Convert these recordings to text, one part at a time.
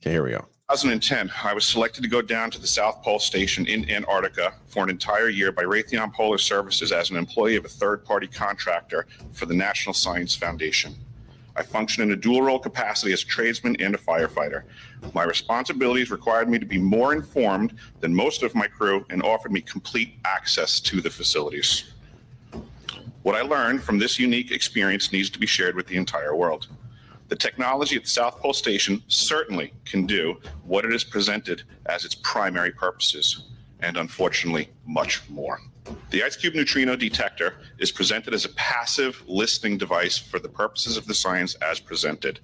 Okay, here we go. 2010, I was selected to go down to the South Pole Station in Antarctica for an entire year by Raytheon Polar Services as an employee of a third-party contractor for the National Science Foundation. I function in a dual-role capacity as a tradesman and a firefighter. My responsibilities required me to be more informed than most of my crew and offered me complete access to the facilities. What I learned from this unique experience needs to be shared with the entire world. The technology at the South Pole Station certainly can do what it is presented as its primary purposes, and unfortunately, much more. The IceCube neutrino detector is presented as a passive listening device for the purposes of the science as presented,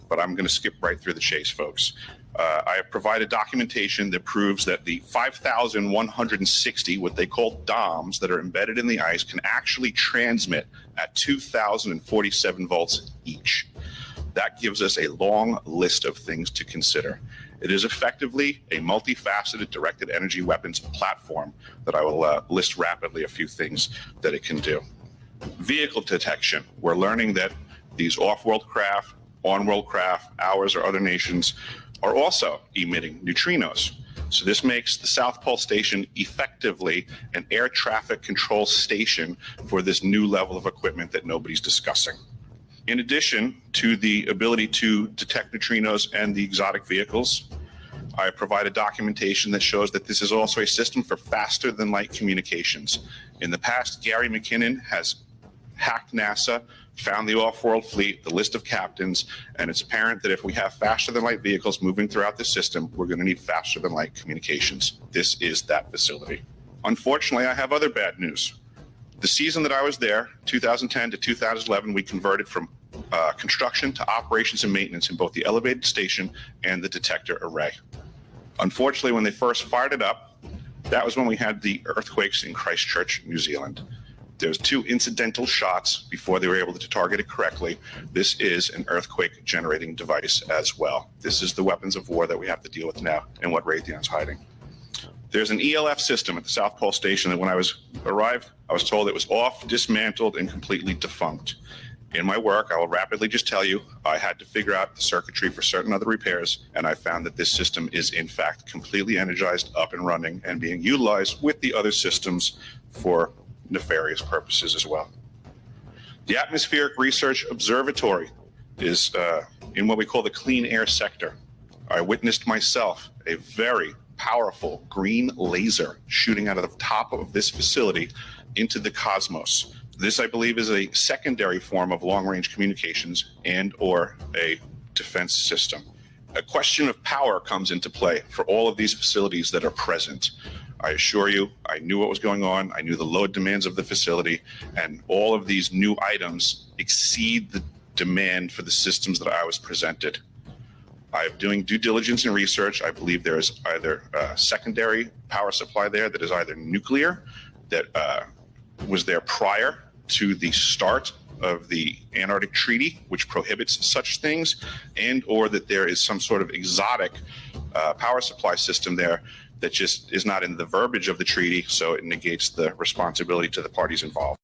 but I'm going to skip right through the chase, folks. I have provided documentation that proves that the 5,160, what they call DOMs, that are embedded in the ice can actually transmit at 2,047 volts each. That gives us a long list of things to consider. It is effectively a multifaceted directed energy weapons platform that I will list rapidly a few things that it can do. Vehicle detection. We're learning that these off-world craft, on-world craft, ours or other nations, are also emitting neutrinos. So this makes the South Pole Station effectively an air traffic control station for this new level of equipment that nobody's discussing. In addition to the ability to detect neutrinos and the exotic vehicles, I have provided documentation that shows that this is also a system for faster than light communications. In the past, Gary McKinnon has hacked NASA, found the off-world fleet, the list of captains, and it's apparent that if we have faster than light vehicles moving throughout the system, we're going to need faster than light communications. This is that facility. Unfortunately, I have other bad news. The season that I was there, 2010 to 2011, we converted from construction to operations and maintenance in both the elevated station and the detector array. Unfortunately, when they first fired it up, that was when we had the earthquakes in Christchurch, New Zealand. There's 2 incidental shots before they were able to target it correctly. This is an earthquake generating device as well. This is the weapons of war that we have to deal with now and what Raytheon's hiding. There's an ELF system at the South Pole Station that when I arrived, I was told it was off, dismantled, and completely defunct. In my work, I will rapidly just tell you, I had to figure out the circuitry for certain other repairs, and I found that this system is in fact completely energized, up and running, and being utilized with the other systems for nefarious purposes as well. The Atmospheric Research Observatory is in what we call the clean air sector. I witnessed myself a very powerful green laser shooting out of the top of this facility into the cosmos. This, I believe, is a secondary form of long-range communications and or a defense system. A question of power comes into play for all of these facilities that are present. I assure you, I knew what was going on. I knew the load demands of the facility, and all of these new items exceed the demand for the systems that I was presented. I'm doing due diligence and research. I believe there is either a secondary power supply there that is either nuclear, that was there prior to the start of the Antarctic Treaty, which prohibits such things, and or that there is some sort of exotic power supply system there that just is not in the verbiage of the treaty, so it negates the responsibility to the parties involved.